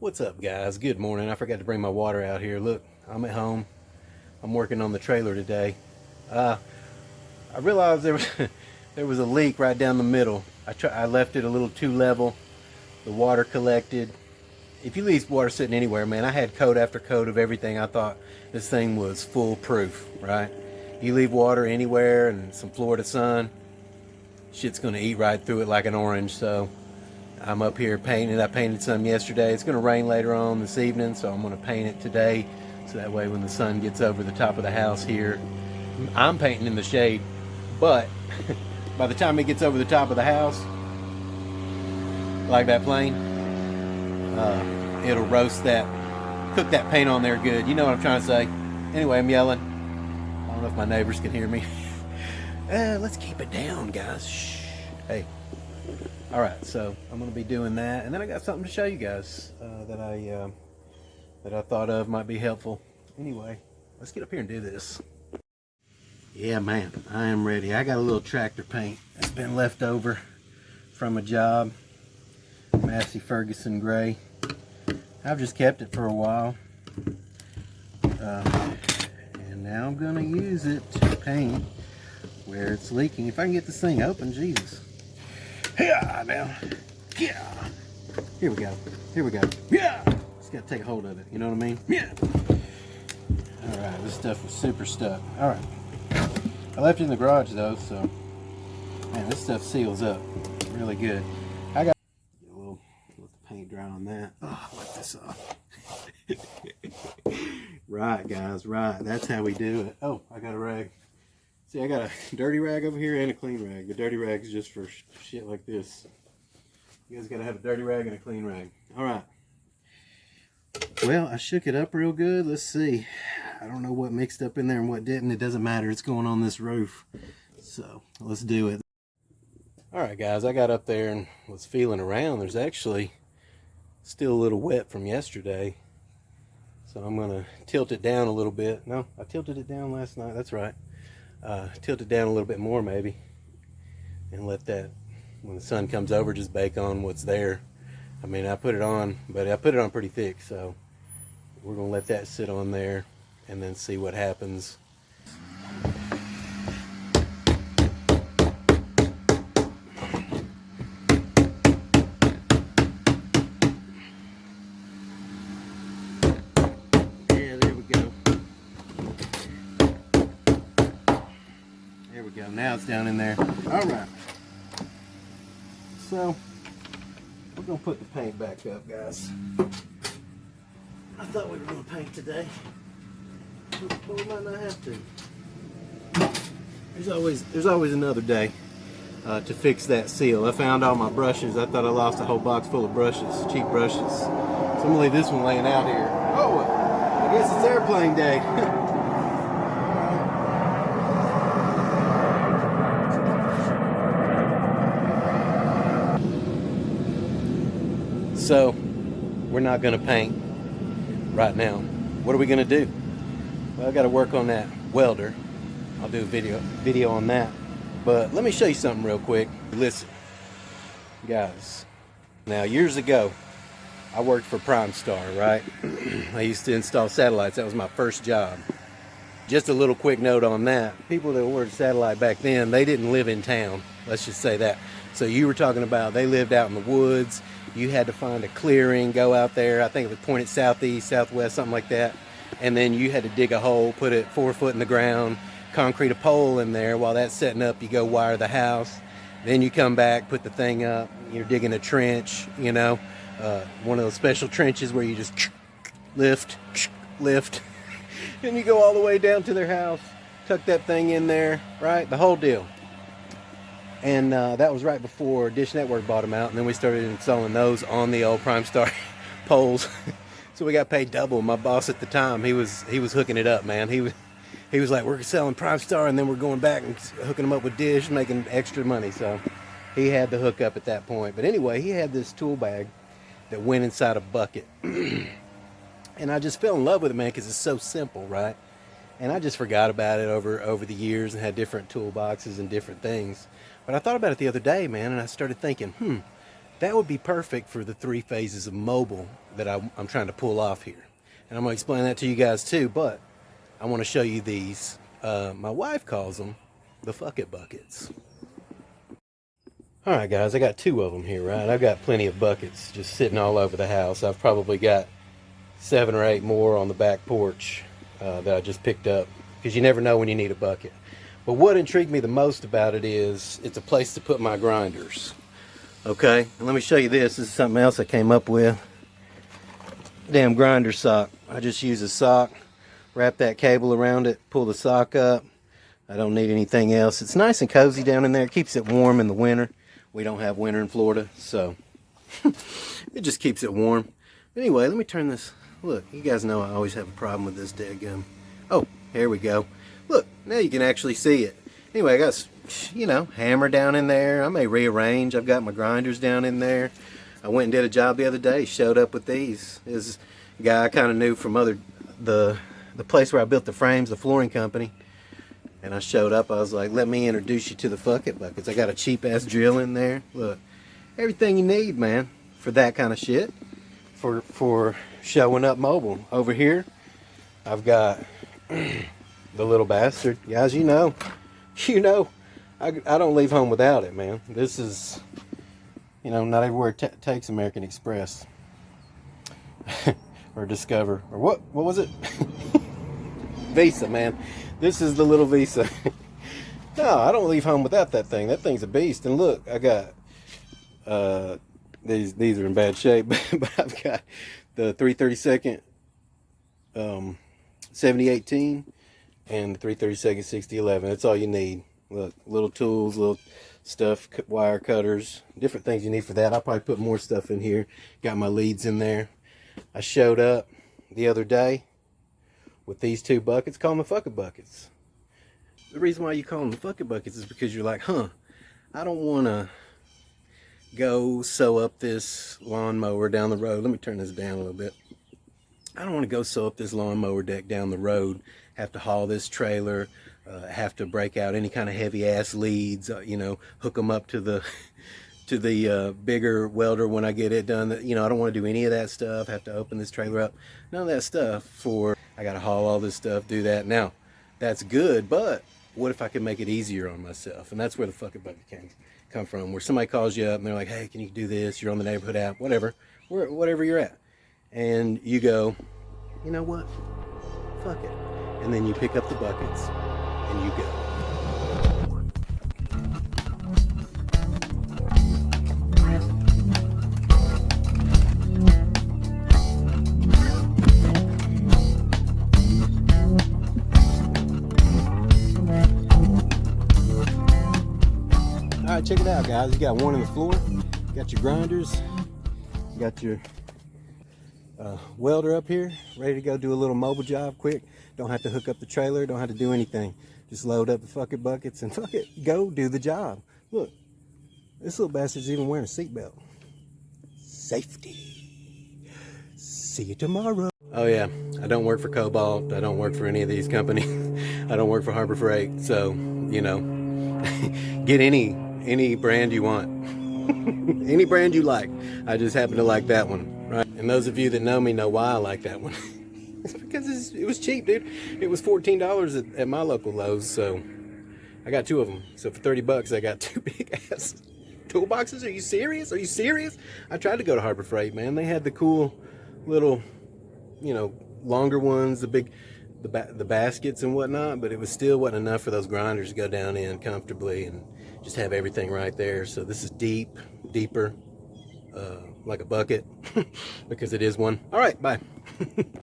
What's up, guys? Good morning. I forgot to bring my water out here. Look, I'm at home. I'm working on the trailer today. I realized there was there was a leak right down the middle. I left it a little too level. The water collected. If you leave water sitting anywhere, man, I had coat after coat of everything. I thought this thing was foolproof, right? You leave water anywhere and some Florida sun, shit's gonna eat right through it like an orange. So I'm up here painting it. I painted some yesterday. It's gonna rain later on this evening, so I'm gonna paint it today. So that way when the sun gets over the top of the house here, I'm painting in the shade, but by the time it gets over the top of the house, like that plane, it'll roast that, cook that paint on there good. You know what I'm trying to say. Anyway, I'm yelling. I don't know if my neighbors can hear me. Let's keep it down, guys. Shh. Hey. All right, so I'm gonna be doing that, and then I got something to show you guys that I thought of might be helpful. Anyway, let's get up here and do this. Yeah, man, I am ready. I got a little tractor paint that's been left over from a job. Massey Ferguson gray. I've just kept it for a while, and now I'm gonna use it to paint where it's leaking. If I can get this thing open, Jesus. Yeah, now. Yeah. Here we go. Here we go. Yeah. Just gotta take a hold of it. You know what I mean? Yeah. All right. This stuff was super stuck. All right. I left it in the garage though, so man, this stuff seals up really good. I got get a little let the paint dry on that. Oh, I'll wipe this off. Right, guys. Right. That's how we do it. Oh, I got a rag. See, I got a dirty rag over here and a clean rag. The dirty rag is just for shit like this. You guys gotta have a dirty rag and a clean rag. All right. Well, I shook it up real good. Let's see. I don't know what mixed up in there and what didn't. It doesn't matter. It's going on this roof. So let's do it. All right, guys. I got up there and was feeling around. There's actually still a little wet from yesterday. So I'm gonna tilt it down a little bit. No, I tilted it down last night. That's right. Tilt it down a little bit more maybe, and let that, when the sun comes over, just bake on what's there. I mean, I put it on, but I put it on pretty thick, so we're gonna let that sit on there and then see what happens. Now it's down in there. All right. So we're gonna put the paint back up, guys. I thought we were gonna paint today, but we might not have to. There's always another day to fix that seal. I found all my brushes. I thought I lost a whole box full of brushes, cheap brushes. So I'm gonna leave this one laying out here. Oh, I guess it's airplane day. So we're not going to paint right now. What are we going to do? Well, I got to work on that welder. I'll do a video on that. But let me show you something real quick. Listen, guys. Now, years ago, I worked for PrimeStar, right? I used to install satellites. That was my first job. Just a little quick note on that. People that worked satellite back then, they didn't live in town. Let's just say that. So you were talking about they lived out in the woods. You had to find a clearing, go out there. I think it was pointed southeast, southwest, something like that. And then you had to dig a hole, put it 4 foot in the ground, concrete a pole in there. While that's setting up, you go wire the house. Then you come back, put the thing up. You're digging a trench, you know, one of those special trenches where you just lift, and you go all the way down to their house, tuck that thing in there, right? The whole deal. And that was right before Dish Network bought them out, and then we started installing those on the old PrimeStar poles. So we got paid double. My boss at the time, he was hooking it up, man. He was like, we're selling PrimeStar, and then we're going back and hooking them up with Dish, making extra money. So he had the hookup at that point. But anyway, he had this tool bag that went inside a bucket, and I just fell in love with it, man, because it's so simple, right? And I just forgot about it over the years and had different toolboxes and different things. But I thought about it the other day, man, and I started thinking, That would be perfect for the 3 phases of mobile that I'm trying to pull off here. And I'm going to explain that to you guys too, but I want to show you these. My wife calls them the fuck it buckets. All right, guys, I got 2 of them here, right? I've got plenty of buckets just sitting all over the house. I've probably got 7 or 8 more on the back porch that I just picked up, because you never know when you need a bucket. But what intrigued me the most about it is it's a place to put my grinders. Okay, and let me show you this. This is something else I came up with. Damn grinder sock. I just use a sock, wrap that cable around it, pull the sock up. I don't need anything else. It's nice and cozy down in there. It keeps it warm in the winter. We don't have winter in Florida, so it just keeps it warm. Anyway, let me turn this. Look, you guys know I always have a problem with this dead gum. Oh, here we go. Look, now you can actually see it. Anyway, I got, you know, hammer down in there. I may rearrange. I've got my grinders down in there. I went and did a job the other day. Showed up with these. This guy I kind of knew from the place where I built the frames, the flooring company. And I showed up. I was like, let me introduce you to the fuck it buckets. I got a cheap ass drill in there. Look, everything you need, man, for that kind of shit. For showing up mobile. Over here, I've got the little bastard. Guys, you know, I don't leave home without it, man. This is, you know, not everywhere takes American Express or Discover or what was it? Visa, man. This is the little Visa. No, I don't leave home without that thing. That thing's a beast. And look, I got these are in bad shape, but I've got the 332nd 7018 and the 332nd 6011. That's all you need. Look, little tools, little stuff, wire cutters, different things you need for that. I'll probably put more stuff in here. Got my leads in there. I showed up the other day with these 2 buckets. Call them the fuck it buckets. The reason why you call them the fuck it buckets is because you're like, I don't want to go sew up this lawnmower down the road. Let me turn this down a little bit. I don't want to go sew up this lawnmower deck down the road, have to haul this trailer, have to break out any kind of heavy ass leads, you know, hook them up to the bigger welder when I get it done. You know, I don't want to do any of that stuff, have to open this trailer up, none of that stuff. I got to haul all this stuff, do that. Now, that's good, but what if I could make it easier on myself? And that's where the fuck it bucket come from, where somebody calls you up and they're like, hey, can you do this? You're on the neighborhood app, whatever you're at. And you go, you know what? Fuck it. And then you pick up the buckets and you go. All right, check it out, guys. You got one on the floor, you got your grinders, you got your welder up here, ready to go do a little mobile job quick. Don't have to hook up the trailer, don't have to do anything. Just load up the fuck it buckets and fuck it, go do the job. Look, this little bastard's even wearing a seatbelt. Safety. See you tomorrow. Oh yeah, I don't work for Cobalt. I don't work for any of these companies. I don't work for Harbor Freight. So, you know, get any brand you want. Any brand you like. I just happen to like that one, right? And those of you that know me know why I like that one. It's because it was cheap, dude. It was $14 at my local Lowe's, so I got 2 of them. So for 30 bucks, I got 2 big ass toolboxes. Are you serious? Are you serious? I tried to go to Harbor Freight, man. They had the cool little, you know, longer ones, the baskets and whatnot, but it was still wasn't enough for those grinders to go down in comfortably and just have everything right there. So this is deeper, like a bucket, because it is one. All right, bye.